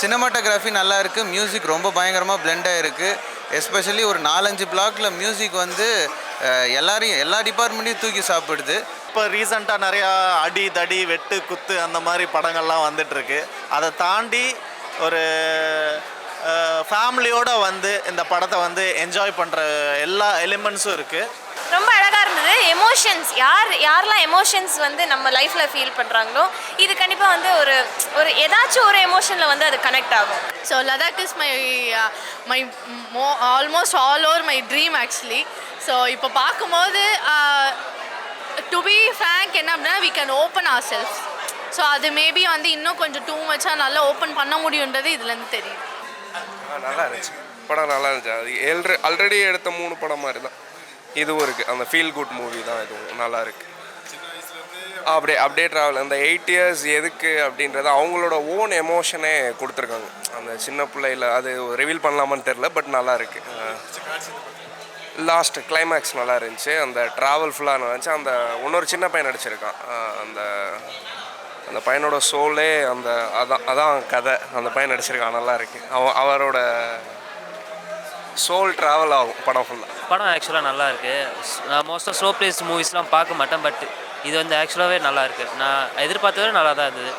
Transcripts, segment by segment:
Cinematography நல்லா இருக்குது, music ரொம்ப பயங்கரமாக பிளெண்டாக இருக்குது. எஸ்பெஷலி ஒரு 4-5 பிளாக்கில் மியூசிக் வந்து எல்லாரையும் எல்லா டிபார்ட்மெண்ட்டையும் தூக்கி சாப்பிடுது. இப்போ ரீசெண்டாக நிறையா அடி தடி வெட்டு குத்து அந்த மாதிரி படங்கள்லாம் வந்துட்டுருக்கு. அதை தாண்டி ஒரு ஃபேமிலியோடு வந்து இந்த படத்தை வந்து என்ஜாய் பண்ணுற எல்லா எலிமெண்ட்ஸும் இருக்குது. ரொம்ப அழகாக இருந்தது. எமோஷன்ஸ் யாரெல்லாம் எமோஷன்ஸ் வந்து நம்ம லைஃப்பில் ஃபீல் பண்ணுறாங்களோ இது கண்டிப்பாக வந்து ஒரு ஏதாச்சும் ஒரு எமோஷனில் வந்து அது கனெக்ட் ஆகும். So Ladakh is my almost all over my dream actually. So இப்போ பார்க்கும்போது டு பி ஃப்ராங்க் என்ன அப்படின்னா we can open our self. So அது மேபி வந்து இன்னும் கொஞ்சம் டூ மச்சாக நல்லா ஓப்பன் பண்ண முடியுன்றது இதுலேருந்து தெரியுது. நல்லா இருந்துச்சு படம், நல்லா இருந்துச்சு. அது ஆல்ரெடி எடுத்த 3 படம் மாதிரி தான் இதுவும் இருக்குது. அந்த ஃபீல் குட் மூவி தான் இதுவும், நல்லா இருக்குது. அப்படியே ட்ராவல் அந்த 8 இயர்ஸ் எதுக்கு அப்படின்றத அவங்களோட ஓன் எமோஷனே கொடுத்துருக்காங்க அந்த சின்ன பிள்ளையில். அது ரிவீல் பண்ணலாமான்னு தெரில, பட் நல்லா இருக்குது. லாஸ்ட் கிளைமேக்ஸ் நல்லா இருந்துச்சு. அந்த ட்ராவல் ஃபுல்லாக நல்லா இருந்துச்சு. அந்த இன்னொரு சின்ன பையன் நடிச்சிருக்கான். அந்த பையனோட சோலே அதான் கதை. அந்த பையன் நடிச்சிருக்கான், நல்லா இருக்குது. அவரோட சோல் ட்ராவல் ஆகும் படம் ஃபுல்லாக. படம் ஆக்சுவலாக நல்லா இருக்குது. நான் மோஸ்ட்டாக ஸ்லோ பேஸ் மூவிஸ்லாம் பார்க்க மாட்டேன், பட் இது வந்து ஆக்சுவலாகவே நல்லா இருக்குது. நான் எதிர்பார்த்தவரை நல்லா தான் இருந்தது.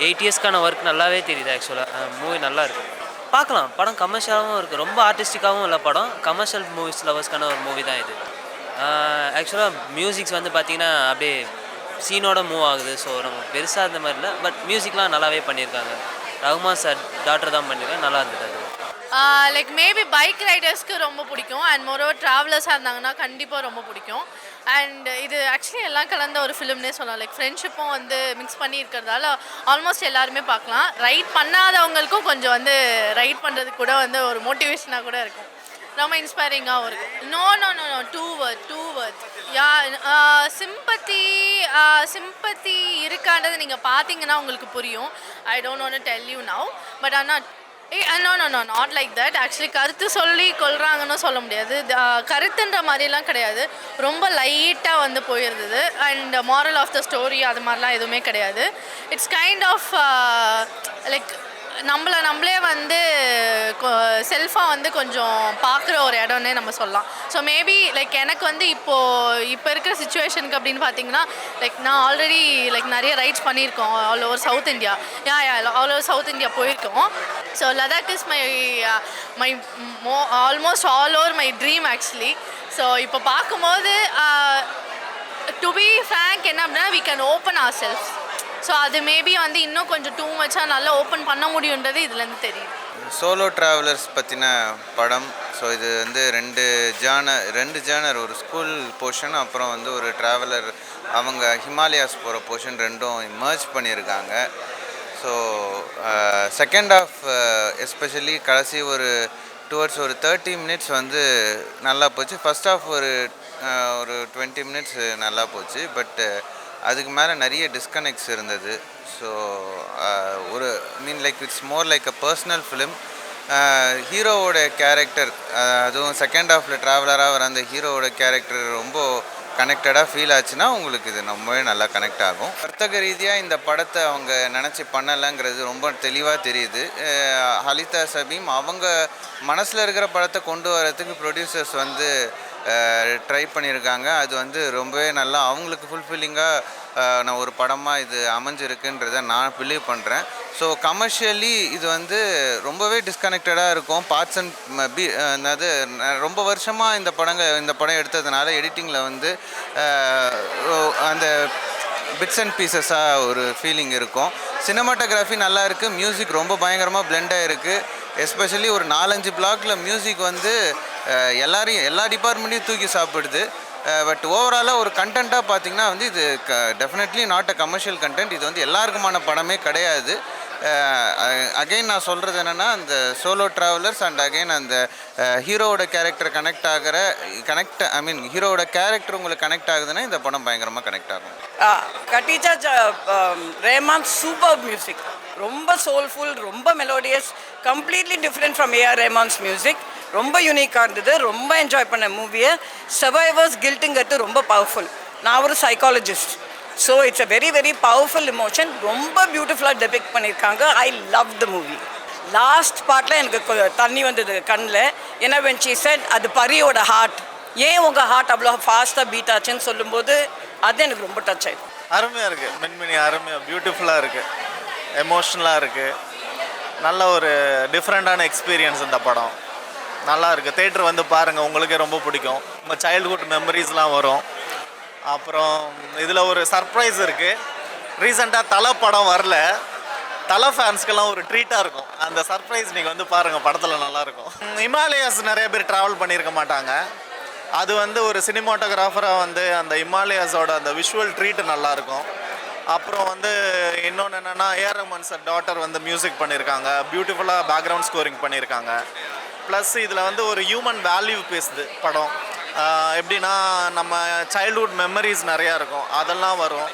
8 இயர்ஸ்க்கான ஒர்க் நல்லாவே தெரியுது. ஆக்சுவலாக மூவி நல்லா இருக்குது, பார்க்கலாம். படம் கமர்ஷியலாகவும் இருக்குது, ரொம்ப ஆர்டிஸ்டிக்காகவும் இல்லை படம். கமர்ஷியல் மூவிஸ் லவர்ஸ்க்கான ஒரு மூவி தான் இது. ஆக்சுவலாக மியூசிக்ஸ் வந்து பார்த்திங்கன்னா அப்படியே சீனோட மூவ் ஆகுது. ஸோ நம்ம பெருசாக இந்த மாதிரி இல்லை, பட் மியூசிக்லாம் நல்லாவே பண்ணியிருக்காங்க. ரகுமான் சார் டாக்டர் தான் பண்ணியிருக்காங்க, நல்லா இருந்தது அது. லைக் மேபி பைக் ரைடர்ஸ்க்கு ரொம்ப பிடிக்கும். அண்ட் மோரோவர் ட்ராவலர்ஸாக இருந்தாங்கன்னா கண்டிப்பாக ரொம்ப பிடிக்கும். அண்ட் இது ஆக்சுவலி எல்லாம் கலந்த ஒரு ஃபிலிம்னே சொல்லலாம். லைக் ஃப்ரெண்ட்ஷிப்பும் வந்து மிக்ஸ் பண்ணி இருக்கிறதால ஆல்மோஸ்ட் எல்லாருமே பார்க்கலாம். ரைட் பண்ணாதவங்களுக்கும் கொஞ்சம் வந்து ரைட் பண்ணுறதுக்கு கூட வந்து ஒரு மோட்டிவேஷனாக கூட இருக்கும். ரொம்ப இன்ஸ்பைரிங்காகவும் இருக்கும். நோ டூ வேர்ட் யா சிம்பத்தி இருக்கான்றது நீங்கள் பார்த்தீங்கன்னா உங்களுக்கு புரியும். I don't want to tell you now, but ஆனால் no not like that. Actually கருத்து சொல்லி கொள்கிறாங்கன்னு சொல்ல முடியாது. கருத்துன்ற மாதிரிலாம் கிடையாது. ரொம்ப லைட்டாக வந்து போயிருந்தது. And moral of the story அது மாதிரிலாம் எதுவுமே கிடையாது. இட்ஸ் கைண்ட் ஆஃப் லைக் நம்மளே வந்து செல்ஃபாக வந்து கொஞ்சம் பார்க்குற ஒரு இடம்னே நம்ம சொல்லலாம். ஸோ மேபி லைக் எனக்கு வந்து இப்போ இருக்கிற சுச்சுவேஷனுக்கு அப்படின்னு பார்த்தீங்கன்னா லைக் நான் ஆல்ரெடி லைக் நிறைய ரைட்ஸ் பண்ணியிருக்கோம் all over south India. All over south India போயிருக்கோம். So Ladakh is my almost all over my dream actually. So இப்போ பார்க்கும்போது டு பி ஃப்ராங்க் என்ன அப்படின்னா we can open our self. So அது maybe வந்து இன்னும் கொஞ்சம் டூ மச்சாக நல்லா ஓப்பன் பண்ண முடியுன்றது இதுலேருந்து தெரியுது. சோலோ ட்ராவலர்ஸ் பற்றின படம். ஸோ இது வந்து ரெண்டு ஜானர், ஒரு ஸ்கூல் போர்ஷன், அப்புறம் வந்து ஒரு ட்ராவலர் அவங்க ஹிமாலயாஸ் போகிற போர்ஷன், ரெண்டும் மர்ஜ் பண்ணியிருக்காங்க. ஸோ செகண்ட் ஆஃப் எஸ்பெஷலி கடைசி ஒரு டுவர்ட்ஸ் ஒரு 30 மினிட்ஸ் வந்து நல்லா போச்சு. ஃபர்ஸ்ட் ஆஃப் ஒரு 20 மினிட்ஸ் நல்லா போச்சு. பட் அதுக்கு மேலே நிறைய டிஸ்கனெக்ட்ஸ் இருந்தது. ஸோ ஒரு like it's more like a personal film. ஹீரோவோட கேரக்டர், அதுவும் செகண்ட் ஹாஃபில் ட்ராவலராக வர அந்த ஹீரோவோட கேரக்டர் ரொம்ப கனெக்டடாக ஃபீல் ஆச்சுன்னா உங்களுக்கு இது ரொம்பவே நல்லா கனெக்ட் ஆகும். வர்த்தக ரீதியாக இந்த படத்தை அவங்க நினச்சி பண்ணலைங்கிறது ரொம்ப தெளிவாக தெரியுது. ஹலிதா சபீம் அவங்க மனசில் இருக்கிற படத்தை கொண்டு வரதுக்கு ப்ரொடியூசர்ஸ் வந்து ட்ரை பண்ணியிருக்காங்க. அது வந்து ரொம்பவே நல்லா அவங்களுக்கு ஃபுல்ஃபில்லிங்காக நான் ஒரு படமாக இது அமைஞ்சிருக்குன்றதை நான் பிலீவ் பண்ணுறேன். ஸோ கமர்ஷியலி இது வந்து ரொம்பவே டிஸ்கனெக்டடாக இருக்கும். பார்ட்ஸ் அண்ட் அதாவது ரொம்ப வருஷமாக இந்த படம் எடுத்ததுனால எடிட்டிங்கில் வந்து அந்த பிட்ஸ் அண்ட் பீசஸாக ஒரு ஃபீலிங் இருக்கும். சினிமாட்டோகிராஃபி நல்லா இருக்குது, மியூசிக் ரொம்ப பயங்கரமாக பிளெண்டாக இருக்குது. எஸ்பெஷலி ஒரு 4-5 பிளாக்கில் மியூசிக் வந்து எல்லா டிபார்ட்மெண்ட்டையும் தூக்கி சாப்பிடுது. பட் ஓவராலாக ஒரு கண்டென்ட்டாக பார்த்திங்கன்னா வந்து இது definitely not a commercial content. இது வந்து எல்லாருக்குமான படமே கிடையாது. அகெயின் நான் சொல்கிறது என்னென்னா, அந்த சோலோ ட்ராவலர்ஸ் அண்ட் அகெயின் அந்த ஹீரோவோட கேரக்டர் ஹீரோவோட கேரக்டர் உங்களுக்கு கனெக்ட் ஆகுதுன்னா இந்த படம் பயங்கரமாக கனெக்ட் ஆகும். கட்டிஜா ரேமான் சூப்பர் மியூசிக், ரொம்ப சோல்ஃபுல், ரொம்ப melodious, completely different from A R Rahman's music. ரொம்ப யூனிக்காக இருந்தது, ரொம்ப என்ஜாய் பண்ண மூவியை. சர்வைவர்ஸ் கில்ட்டுங்கிறது ரொம்ப பவர்ஃபுல். நான் ஒரு psychologist, so it's a very very powerful emotion. ரொம்ப பியூட்டிஃபுல்லாக டெபிக்ட் பண்ணியிருக்காங்க. I love the movie. Last பார்ட்டில் எனக்கு தண்ணி வந்தது கண்ணில். ஏன்னா when she said அது பரியோட ஹார்ட், ஏன் உங்கள் ஹார்ட் அவ்வளோ ஃபாஸ்ட்டாக பீட் ஆச்சுன்னு சொல்லும்போது அது எனக்கு ரொம்ப டச் ஆயிடுச்சு. அருமையாக இருக்குது. மின்மினி அருமையாக பியூட்டிஃபுல்லாக இருக்குது, எமோஷ்னலாக இருக்குது. நல்ல ஒரு டிஃப்ரெண்ட்டான எக்ஸ்பீரியன்ஸ் இந்த படம். நல்லா இருக்குது. தேட்டர் வந்து பாருங்கள், உங்களுக்கே ரொம்ப பிடிக்கும். உங்கள் சைல்ட்ஹுட் மெமரிஸ்லாம் வரும். அப்புறம் இதில் ஒரு சர்ப்ரைஸ் இருக்குது. ரீசெண்டாக தலை படம் வரல, தலை ஃபேன்ஸ்க்கெல்லாம் ஒரு ட்ரீட்டாக இருக்கும். அந்த சர்ப்ரைஸ் நீங்கள் வந்து பாருங்கள், படத்தில் நல்லாயிருக்கும். ஹிமாலயாஸ் நிறைய பேர் ட்ராவல் பண்ணியிருக்க மாட்டாங்க. அது வந்து ஒரு சினிமாட்டோகிராஃபராக வந்து அந்த ஹிமாலயாஸோட அந்த விஷுவல் ட்ரீட்டு நல்லாயிருக்கும். அப்புறம் வந்து இன்னொன்று என்னென்னா ஏஆர் ரஹ்மான் சார் டாட்டர் வந்து மியூசிக் பண்ணியிருக்காங்க, பியூட்டிஃபுல்லாக பேக்ரவுண்ட் ஸ்கோரிங் பண்ணியிருக்காங்க. ப்ளஸ் இதில் வந்து ஒரு ஹியூமன் வேல்யூ பேசுது படம். எப்படின்னா நம்ம சைல்ட்ஹுட் மெமரிஸ் நிறையா இருக்கும், அதெல்லாம் வரும்.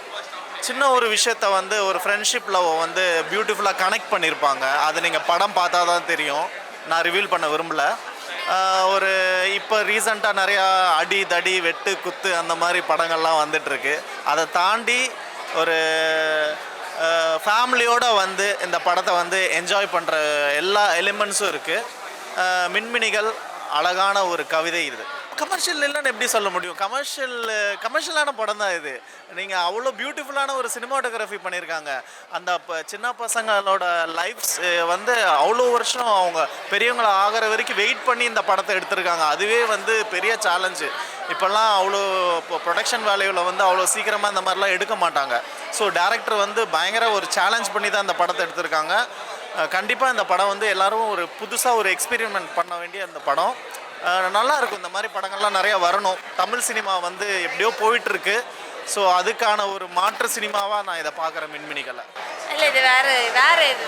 சின்ன ஒரு விஷயத்த வந்து ஒரு ஃப்ரெண்ட்ஷிப்பில் வந்து பியூட்டிஃபுல்லாக கனெக்ட் பண்ணியிருப்பாங்க. அது நீங்கள் படம் பார்த்தா தான் தெரியும். நான் ரிவீல் பண்ண விரும்பலை. ஒரு இப்போ ரீசண்டாக நிறையா அடி தடி வெட்டு குத்து அந்த மாதிரி படங்கள்லாம் வந்துட்டுருக்கு. அதை தாண்டி ஒரு ஃபேமிலியோடு வந்து இந்த படத்தை வந்து என்ஜாய் பண்ணுற எல்லா எலிமெண்ட்ஸும் இருக்குது. மின்மினிகள் அழகான ஒரு கவிதை இது. கமர்ஷியல் இல்லைன்னு எப்படி சொல்ல முடியும்? கமர்ஷியலான படம் தான் இது. நீங்கள் அவ்வளோ பியூட்டிஃபுல்லான ஒரு சினிமாட்டோகிராஃபி பண்ணியிருக்காங்க. அந்த சின்ன பசங்களோட லைஃப்ஸ் வந்து அவ்வளோ வருஷம் அவங்க பெரியவங்களை ஆகிற வரைக்கும் வெயிட் பண்ணி இந்த படத்தை எடுத்திருக்காங்க. அதுவே வந்து பெரிய சேலஞ்சு. இப்போல்லாம் அவ்வளோ இப்போ ப்ரொடக்ஷன் வேல்யூவில் வந்து அவ்வளோ சீக்கிரமாக இந்த மாதிரிலாம் எடுக்க மாட்டாங்க. ஸோ டேரக்டர் வந்து பயங்கர ஒரு சேலஞ்ச் பண்ணி தான் இந்த படத்தை எடுத்திருக்காங்க. கண்டிப்பாக இந்த படம் வந்து எல்லோரும் ஒரு புதுசாக ஒரு எக்ஸ்பெரிமெண்ட் பண்ண வேண்டிய அந்த படம். நல்லா இருக்கும். இந்த மாதிரி படங்கள்லாம் நிறையா வரணும். தமிழ் சினிமா வந்து எப்படியோ போயிட்டுருக்கு. ஸோ அதுக்கான ஒரு மாற்று சினிமாவாக நான் இதை பார்க்குறேன் மின்மினிகளை. இல்லை, இது வேறு இது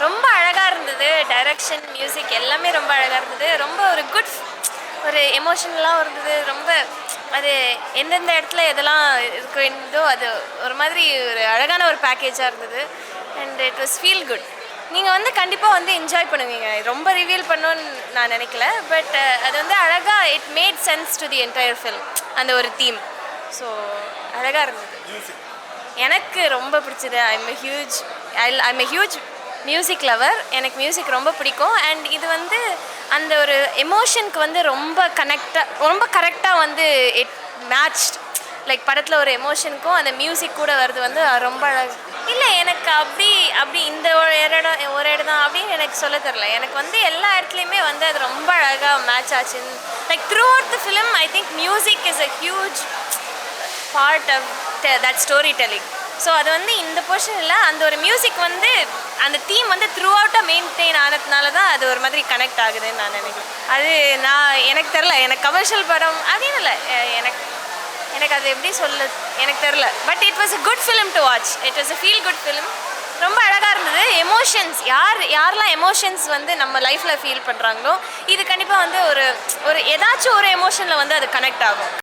ரொம்ப அழகாக இருந்தது. டைரக்ஷன், மியூசிக் எல்லாமே ரொம்ப அழகாக இருந்தது. ரொம்ப ஒரு குட் ஒரு எமோஷனலாகவும் இருந்தது. ரொம்ப அது எந்தெந்த இடத்துல எதெல்லாம் இருக்க வேண்டியதோ அது ஒரு மாதிரி ஒரு அழகான ஒரு பேக்கேஜாக இருந்தது. And it was feel good. நீங்கள் வந்து கண்டிப்பாக வந்து என்ஜாய் பண்ணுவீங்க. ரொம்ப ரிவீல் பண்ணணுன்னு நான் நினைக்கல. பட் அது வந்து அழகாக it made sense to the entire film, அந்த ஒரு தீம். ஸோ அழகாக இருந்தது. எனக்கு ரொம்ப பிடிச்சது. I'm a huge music lower. எனக்கு மியூசிக் ரொம்ப பிடிக்கும். அண்ட் இது வந்து அந்த ஒரு எமோஷனுக்கு வந்து ரொம்ப கரெக்டாக வந்து இட் மேட்ச்ட். லைக் படத்தில் ஒரு எமோஷனுக்கும் அந்த மியூசிக் கூட வருது வந்து ரொம்ப அழகு. இல்லை, எனக்கு அப்படி இந்த ஒரு இடம் தான் அப்படின்னு எனக்கு சொல்ல தெரில. எனக்கு வந்து எல்லா இடத்துலையுமே வந்து அது ரொம்ப அழகாக மேட்ச் ஆச்சுன்னு. Like throughout the film I think music is a huge part of that story telling. So அது வந்து இந்த போர்ஷனில் அந்த ஒரு மியூசிக் வந்து அந்த தீம் வந்து த்ரூ அவுட்டாக மெயின்டைன் ஆனதுனால தான் அது ஒரு மாதிரி கனெக்ட் ஆகுதுன்னு நான் நினைக்கிறேன். அது எனக்கு தெரில. எனக்கு கமர்ஷியல் படம் அப்படின்னு இல்லை. எனக்கு அது எப்படி சொல்ல எனக்கு தெரில. But it was a good film to watch. It was a feel good film. ரொம்ப அழகாக இருந்தது. எமோஷன்ஸ் யாரெல்லாம் எமோஷன்ஸ் வந்து நம்ம லைஃப்பில் ஃபீல் பண்ணுறாங்களோ இது கண்டிப்பாக வந்து ஒரு ஏதாச்சும் ஒரு எமோஷனில் வந்து அது கனெக்ட் ஆகும்.